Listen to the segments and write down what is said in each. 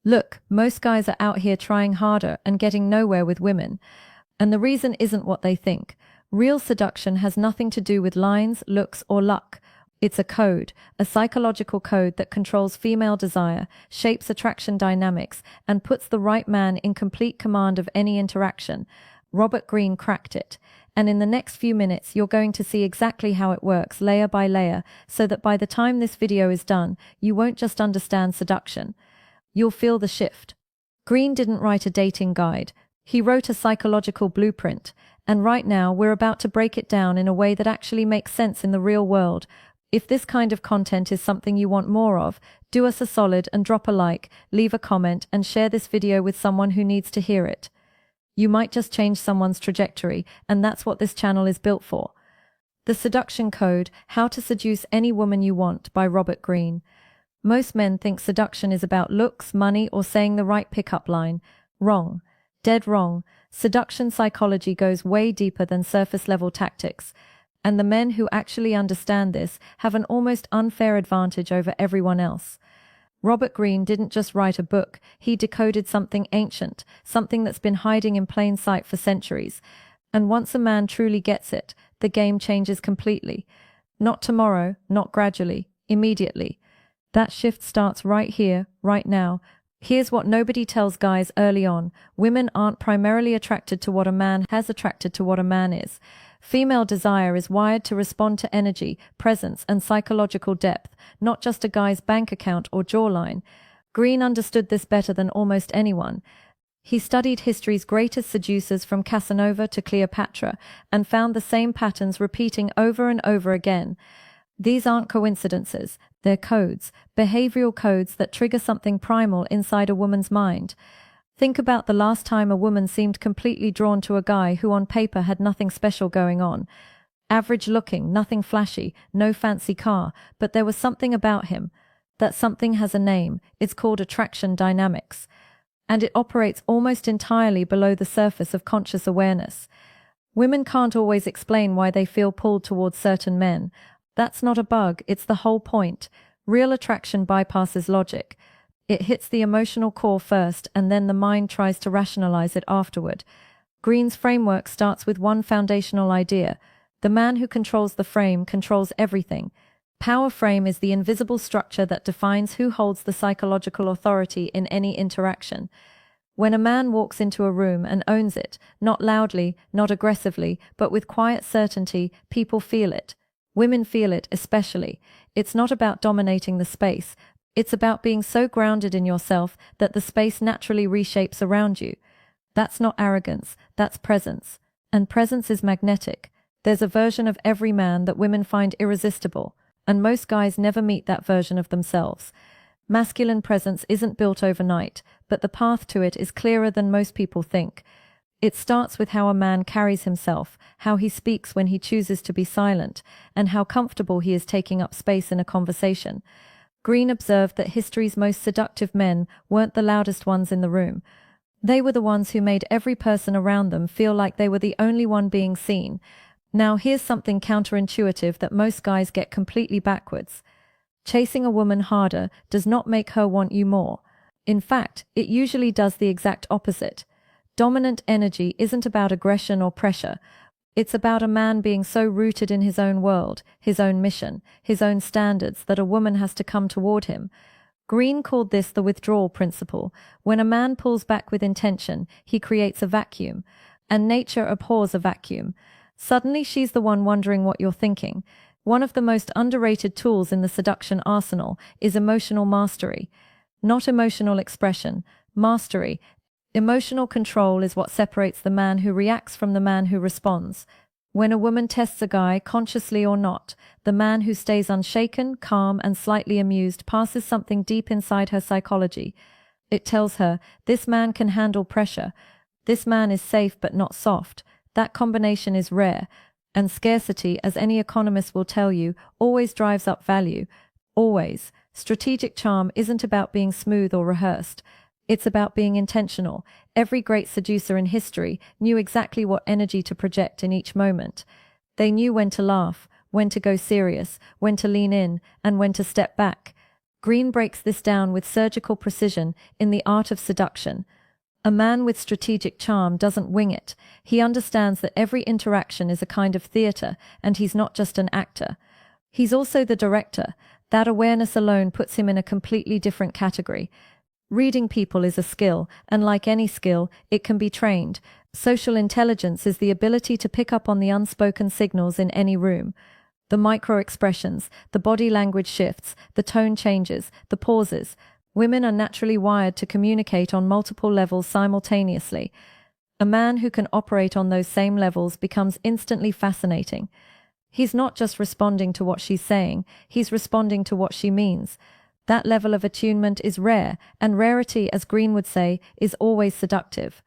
Look, most guys are out here trying harder and getting nowhere with women. And the reason isn't what they think. Real seduction has nothing to do with lines, looks, or luck. It's a code, a psychological code that controls female desire, shapes attraction dynamics, and puts the right man in complete command of any interaction. Robert Greene cracked it. And in the next few minutes, you're going to see exactly how it works, layer by layer, so that by the time this video is done, you won't just understand seduction. You'll feel the shift. Greene didn't write a dating guide. He wrote a psychological blueprint. And right now, we're about to break it down in a way that actually makes sense in the real world. If this kind of content is something you want more of, do us a solid and drop a like, leave a comment, and share this video with someone who needs to hear it. You might just change someone's trajectory, and that's what this channel is built for. The Seduction Code, How to Seduce Any Woman You Want by Robert Greene. Most men think seduction is about looks, money, or saying the right pickup line. Wrong. Dead wrong. Seduction psychology goes way deeper than surface-level tactics. And the men who actually understand this have an almost unfair advantage over everyone else. Robert Greene didn't just write a book, he decoded something ancient, something that's been hiding in plain sight for centuries. And once a man truly gets it, the game changes completely. Not tomorrow, not gradually, immediately. That shift starts right here, right now. Here's what nobody tells guys early on. Women aren't primarily attracted to what a man has, attracted to what a man is. Female desire is wired to respond to energy, presence, and psychological depth, not just a guy's bank account or jawline. Greene understood this better than almost anyone. He studied history's greatest seducers from Casanova to Cleopatra and found the same patterns repeating over and over again. These aren't coincidences, they're codes, behavioral codes that trigger something primal inside a woman's mind. Think about the last time a woman seemed completely drawn to a guy who on paper had nothing special going on. Average looking, nothing flashy, no fancy car, but there was something about him. That something has a name, it's called attraction dynamics. And it operates almost entirely below the surface of conscious awareness. Women can't always explain why they feel pulled towards certain men. That's not a bug, it's the whole point. Real attraction bypasses logic. It hits the emotional core first, and then the mind tries to rationalize it afterward. Greene's framework starts with one foundational idea. The man who controls the frame controls everything. Power frame is the invisible structure that defines who holds the psychological authority in any interaction. When a man walks into a room and owns it, not loudly, not aggressively, but with quiet certainty, people feel it. Women feel it especially. It's not about dominating the space. It's about being so grounded in yourself that the space naturally reshapes around you. That's not arrogance, that's presence. And presence is magnetic. There's a version of every man that women find irresistible, and most guys never meet that version of themselves. Masculine presence isn't built overnight, but the path to it is clearer than most people think. It starts with how a man carries himself, how he speaks when he chooses to be silent, and how comfortable he is taking up space in a conversation. Greene observed that history's most seductive men weren't the loudest ones in the room. They were the ones who made every person around them feel like they were the only one being seen. Now here's something counterintuitive that most guys get completely backwards. Chasing a woman harder does not make her want you more. In fact, it usually does the exact opposite. Dominant energy isn't about aggression or pressure. It's about a man being so rooted in his own world, his own mission, his own standards that a woman has to come toward him. Greene called this the withdrawal principle. When a man pulls back with intention, he creates a vacuum. And nature abhors a vacuum. Suddenly she's the one wondering what you're thinking. One of the most underrated tools in the seduction arsenal is emotional mastery. Not emotional expression, mastery. Emotional control is what separates the man who reacts from the man who responds. When a woman tests a guy, consciously or not, the man who stays unshaken, calm, and slightly amused passes something deep inside her psychology. It tells her, this man can handle pressure. This man is safe but not soft. That combination is rare. And scarcity, as any economist will tell you, always drives up value. Always. Strategic charm isn't about being smooth or rehearsed. It's about being intentional. Every great seducer in history knew exactly what energy to project in each moment. They knew when to laugh, when to go serious, when to lean in, and when to step back. Green breaks this down with surgical precision in The Art of Seduction. A man with strategic charm doesn't wing it. He understands that every interaction is a kind of theater, and he's not just an actor. He's also the director. That awareness alone puts him in a completely different category. Reading people is a skill, and like any skill, it can be trained. Social intelligence is the ability to pick up on the unspoken signals in any room. The micro-expressions, the body language shifts, the tone changes, the pauses. Women are naturally wired to communicate on multiple levels simultaneously. A man who can operate on those same levels becomes instantly fascinating. He's not just responding to what she's saying, he's responding to what she means. That level of attunement is rare, and rarity, as Green would say, is always seductive.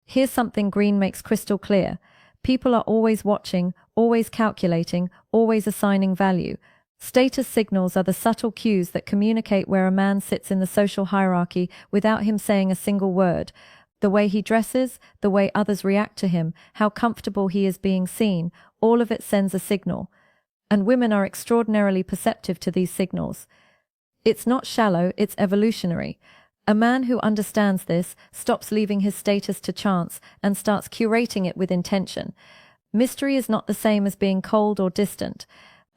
Here's something Green makes crystal clear. People are always watching, always calculating, always assigning value. Status signals are the subtle cues that communicate where a man sits in the social hierarchy without him saying a single word. The way he dresses, the way others react to him, how comfortable he is being seen, all of it sends a signal. And women are extraordinarily perceptive to these signals. It's not shallow, it's evolutionary. A man who understands this stops leaving his status to chance and starts curating it with intention. Mystery is not the same as being cold or distant.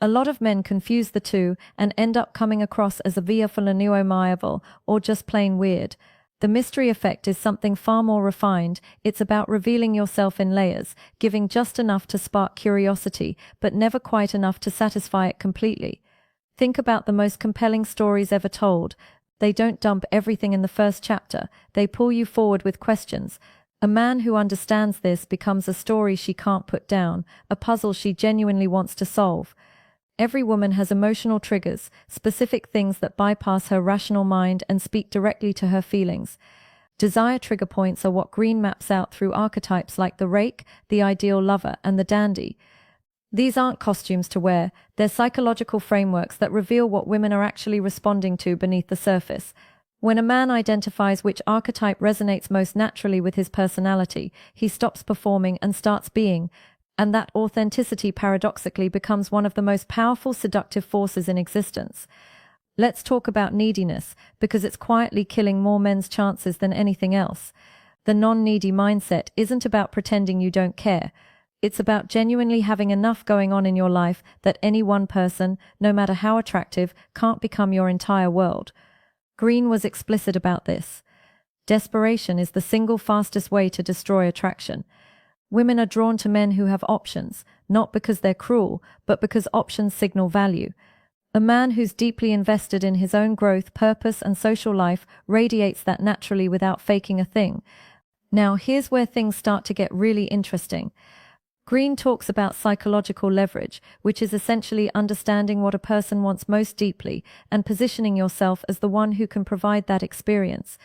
A lot of men confuse the two and end up coming across as amiable or just plain weird. The mystery effect is something far more refined. It's about revealing yourself in layers, giving just enough to spark curiosity, but never quite enough to satisfy it completely. Think about the most compelling stories ever told. They don't dump everything in the first chapter. They pull you forward with questions. A man who understands this becomes a story she can't put down, a puzzle she genuinely wants to solve. Every woman has emotional triggers, specific things that bypass her rational mind and speak directly to her feelings. Desire trigger points are what Green maps out through archetypes like the rake, the ideal lover, and the dandy. These aren't costumes to wear, they're psychological frameworks that reveal what women are actually responding to beneath the surface. When a man identifies which archetype resonates most naturally with his personality, he stops performing and starts being, and that authenticity paradoxically becomes one of the most powerful seductive forces in existence. Let's talk about neediness, because it's quietly killing more men's chances than anything else. The non-needy mindset isn't about pretending you don't care. It's about genuinely having enough going on in your life that any one person, no matter how attractive, can't become your entire world. Green was explicit about this. Desperation is the single fastest way to destroy attraction. Women are drawn to men who have options, not because they're cruel, but because options signal value. A man who's deeply invested in his own growth, purpose, and social life radiates that naturally without faking a thing. Now, here's where things start to get really interesting. Green talks about psychological leverage, which is essentially understanding what a person wants most deeply and positioning yourself as the one who can provide that experience.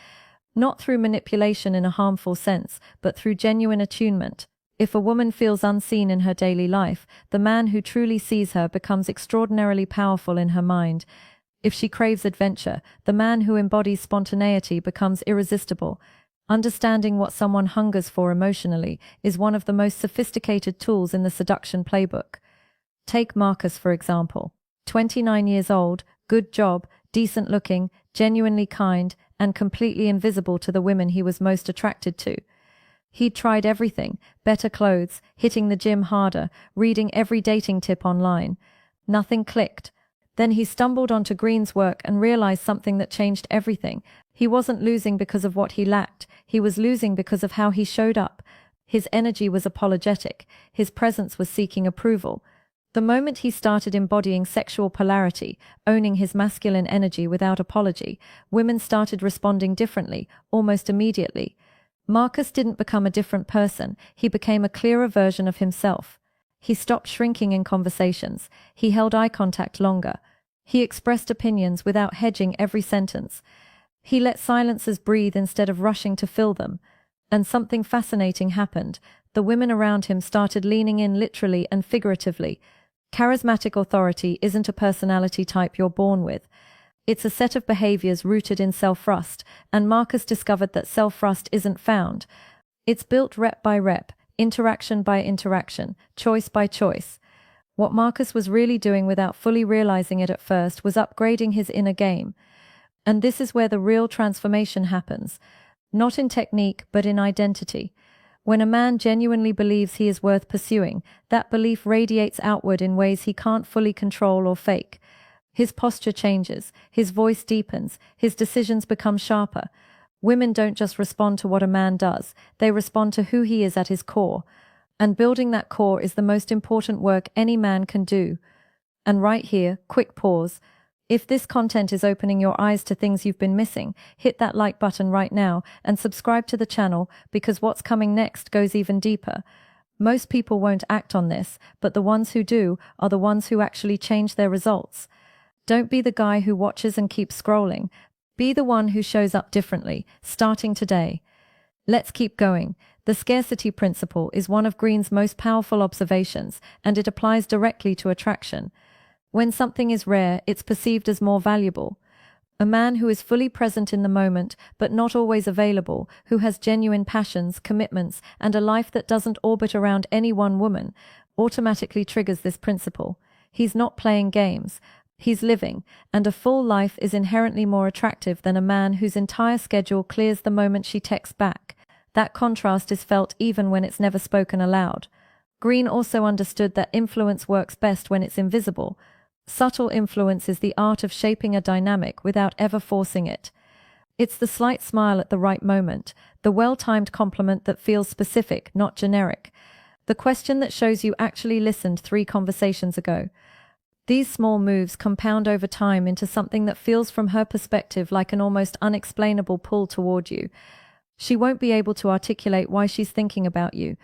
Not through manipulation in a harmful sense, but through genuine attunement. If a woman feels unseen in her daily life, the man who truly sees her becomes extraordinarily powerful in her mind. If she craves adventure, the man who embodies spontaneity becomes irresistible. Understanding what someone hungers for emotionally is one of the most sophisticated tools in the seduction playbook. Take Marcus, for example. 29 years old, good job, decent looking, genuinely kind, and completely invisible to the women he was most attracted to. He'd tried everything: better clothes, hitting the gym harder, reading every dating tip online. Nothing clicked. Then he stumbled onto Green's work and realized something that changed everything. He wasn't losing because of what he lacked. He was losing because of how he showed up. His energy was apologetic. His presence was seeking approval. The moment he started embodying sexual polarity, owning his masculine energy without apology, women started responding differently, almost immediately. Marcus didn't become a different person. He became a clearer version of himself. He stopped shrinking in conversations. He held eye contact longer. He expressed opinions without hedging every sentence. He let silences breathe instead of rushing to fill them. And something fascinating happened. The women around him started leaning in literally and figuratively. Charismatic authority isn't a personality type you're born with. It's a set of behaviors rooted in self-trust, and Marcus discovered that self-trust isn't found. It's built rep by rep, interaction by interaction, choice by choice. What Marcus was really doing without fully realizing it at first was upgrading his inner game. And this is where the real transformation happens. Not in technique, but in identity. When a man genuinely believes he is worth pursuing, that belief radiates outward in ways he can't fully control or fake. His posture changes, his voice deepens, his decisions become sharper. Women don't just respond to what a man does, they respond to who he is at his core. And building that core is the most important work any man can do. And right here, quick pause. If this content is opening your eyes to things you've been missing, hit that like button right now and subscribe to the channel, because what's coming next goes even deeper. Most people won't act on this, but the ones who do are the ones who actually change their results. Don't be the guy who watches and keeps scrolling. Be the one who shows up differently, starting today. Let's keep going. The scarcity principle is one of Green's most powerful observations, and it applies directly to attraction. When something is rare, it's perceived as more valuable. A man who is fully present in the moment, but not always available, who has genuine passions, commitments, and a life that doesn't orbit around any one woman, automatically triggers this principle. He's not playing games. He's living, and a full life is inherently more attractive than a man whose entire schedule clears the moment she texts back. That contrast is felt even when it's never spoken aloud. Green also understood that influence works best when it's invisible. Subtle influence is the art of shaping a dynamic without ever forcing it. It's the slight smile at the right moment, the well-timed compliment that feels specific, not generic. The question that shows you actually listened 3 conversations ago. These small moves compound over time into something that feels from her perspective like an almost unexplainable pull toward you. She won't be able to articulate why she's thinking about you.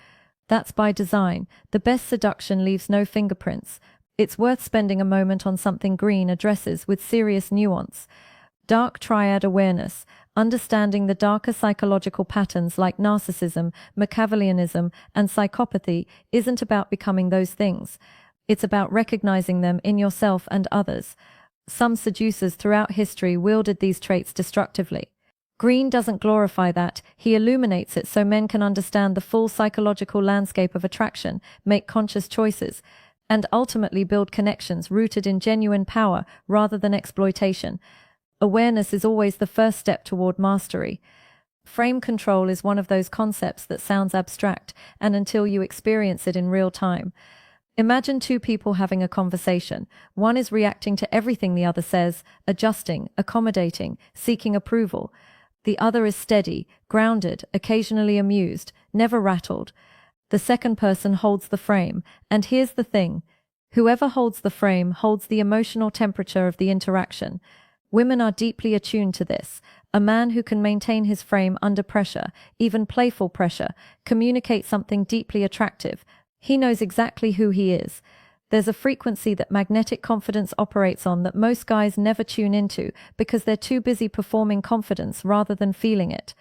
That's by design. The best seduction leaves no fingerprints. It's worth spending a moment on something Green addresses with serious nuance. Dark triad awareness, understanding the darker psychological patterns like narcissism, Machiavellianism, and psychopathy, isn't about becoming those things. It's about recognizing them in yourself and others. Some seducers throughout history wielded these traits destructively. Green doesn't glorify that, he illuminates it so men can understand the full psychological landscape of attraction, make conscious choices, and ultimately build connections rooted in genuine power rather than exploitation. Awareness is always the first step toward mastery. Frame control is one of those concepts that sounds abstract, and until you experience it in real time. Imagine 2 people having a conversation. One is reacting to everything the other says, adjusting, accommodating, seeking approval. The other is steady, grounded, occasionally amused, never rattled. The second person holds the frame, and here's the thing. Whoever holds the frame holds the emotional temperature of the interaction. Women are deeply attuned to this. A man who can maintain his frame under pressure, even playful pressure, communicates something deeply attractive. He knows exactly who he is. There's a frequency that magnetic confidence operates on that most guys never tune into because they're too busy performing confidence rather than feeling it.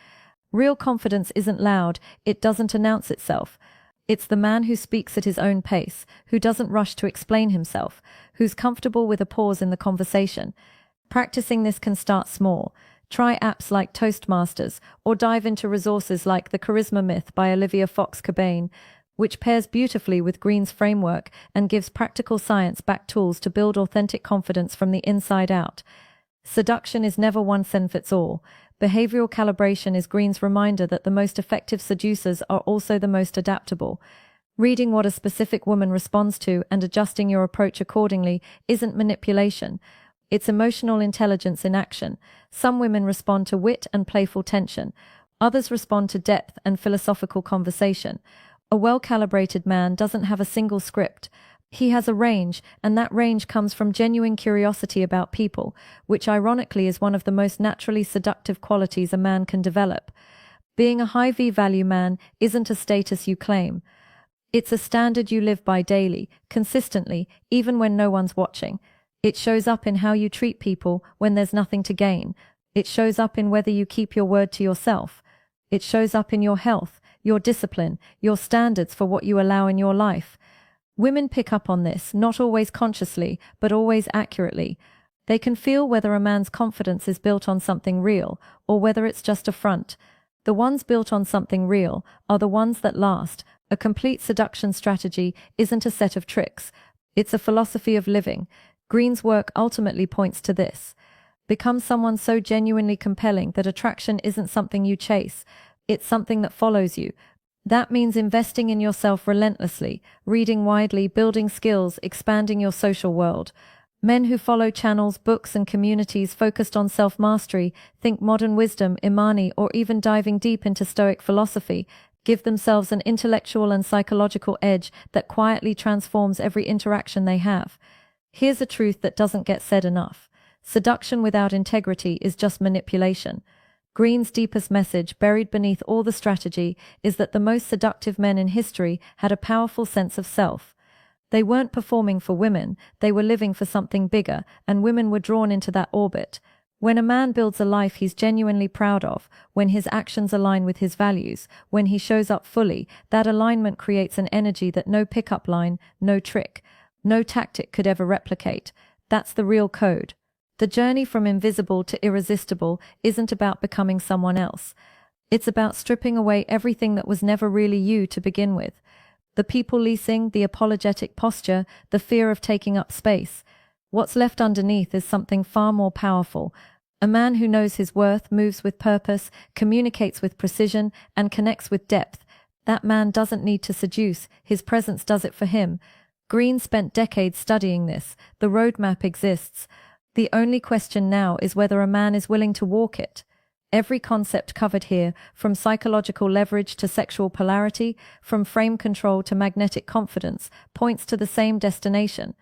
Real confidence isn't loud, it doesn't announce itself. It's the man who speaks at his own pace, who doesn't rush to explain himself, who's comfortable with a pause in the conversation. Practicing this can start small. Try apps like Toastmasters, or dive into resources like The Charisma Myth by Olivia Fox-Cabane, which pairs beautifully with Green's framework and gives practical science-backed tools to build authentic confidence from the inside out. Seduction is never one size fits all. Behavioral calibration is Green's reminder that the most effective seducers are also the most adaptable. Reading what a specific woman responds to and adjusting your approach accordingly isn't manipulation. It's emotional intelligence in action. Some women respond to wit and playful tension. Others respond to depth and philosophical conversation. A well-calibrated man doesn't have a single script. He has a range, and that range comes from genuine curiosity about people, which ironically is one of the most naturally seductive qualities a man can develop. Being a high V-value man isn't a status you claim. It's a standard you live by daily, consistently, even when no one's watching. It shows up in how you treat people when there's nothing to gain. It shows up in whether you keep your word to yourself. It shows up in your health, your discipline, your standards for what you allow in your life. Women pick up on this, not always consciously, but always accurately. They can feel whether a man's confidence is built on something real, or whether it's just a front. The ones built on something real are the ones that last. A complete seduction strategy isn't a set of tricks. It's a philosophy of living. Green's work ultimately points to this. Become someone so genuinely compelling that attraction isn't something you chase, it's something that follows you. That means investing in yourself relentlessly, reading widely, building skills, expanding your social world. Men who follow channels, books, and communities focused on self-mastery, think modern wisdom, Imani, or even diving deep into Stoic philosophy, give themselves an intellectual and psychological edge that quietly transforms every interaction they have. Here's a truth that doesn't get said enough. Seduction without integrity is just manipulation. Green's deepest message, buried beneath all the strategy, is that the most seductive men in history had a powerful sense of self. They weren't performing for women, they were living for something bigger, and women were drawn into that orbit. When a man builds a life he's genuinely proud of, when his actions align with his values, when he shows up fully, that alignment creates an energy that no pickup line, no trick, no tactic could ever replicate. That's the real code. The journey from invisible to irresistible isn't about becoming someone else. It's about stripping away everything that was never really you to begin with. The people-pleasing, the apologetic posture, the fear of taking up space. What's left underneath is something far more powerful. A man who knows his worth, moves with purpose, communicates with precision, and connects with depth. That man doesn't need to seduce, his presence does it for him. Green spent decades studying this. The roadmap exists. The only question now is whether a man is willing to walk it. Every concept covered here, from psychological leverage to sexual polarity, from frame control to magnetic confidence, points to the same destination.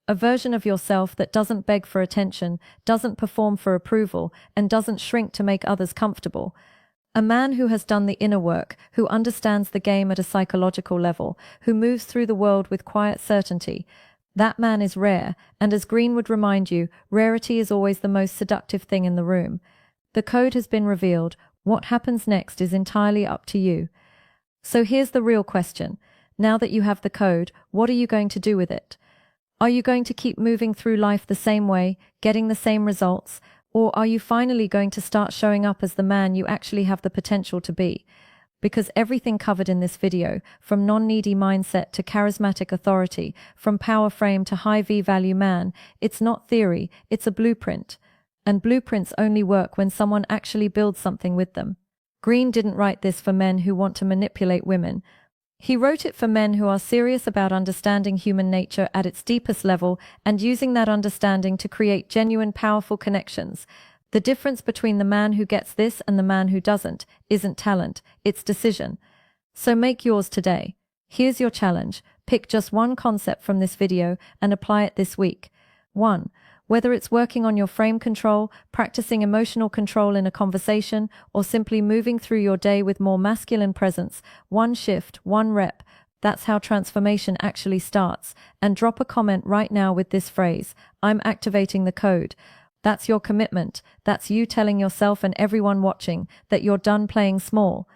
A version of yourself that doesn't beg for attention, doesn't perform for approval, and doesn't shrink to make others comfortable. A man who has done the inner work, who understands the game at a psychological level, who moves through the world with quiet certainty. That man is rare, and as Green would remind you, rarity is always the most seductive thing in the room. The code has been revealed. What happens next is entirely up to you. So here's the real question. Now that you have the code, what are you going to do with it? Are you going to keep moving through life the same way, getting the same results, or are you finally going to start showing up as the man you actually have the potential to be? Because everything covered in this video, from non-needy mindset to charismatic authority, from power frame to high V-value man, it's not theory, it's a blueprint. And blueprints only work when someone actually builds something with them. Green didn't write this for men who want to manipulate women. He wrote it for men who are serious about understanding human nature at its deepest level and using that understanding to create genuine, powerful connections. The difference between the man who gets this and the man who doesn't isn't talent, it's decision. So make yours today. Here's your challenge. Pick just one concept from this video and apply it this week. 1. Whether it's working on your frame control, practicing emotional control in a conversation, or simply moving through your day with more masculine presence, one shift, one rep. That's how transformation actually starts. And drop a comment right now with this phrase, I'm activating the code. That's your commitment. That's you telling yourself and everyone watching that you're done playing small.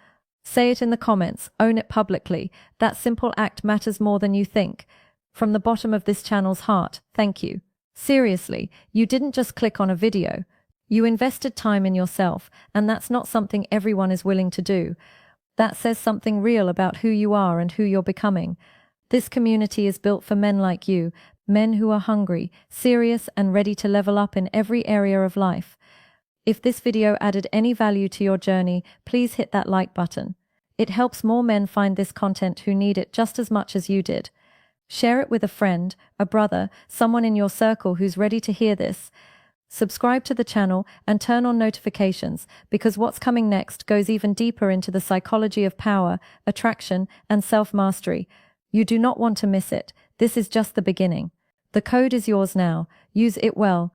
Say it in the comments, own it publicly. That simple act matters more than you think. From the bottom of this channel's heart, thank you. Seriously, you didn't just click on a video. You invested time in yourself, and that's not something everyone is willing to do. That says something real about who you are and who you're becoming. This community is built for men like you, men who are hungry, serious, and ready to level up in every area of life. If this video added any value to your journey, please hit that like button. It helps more men find this content who need it just as much as you did. Share it with a friend, a brother, someone in your circle who's ready to hear this. Subscribe to the channel and turn on notifications, because what's coming next goes even deeper into the psychology of power, attraction, and self-mastery. You do not want to miss it. This is just the beginning. The code is yours now. Use it well,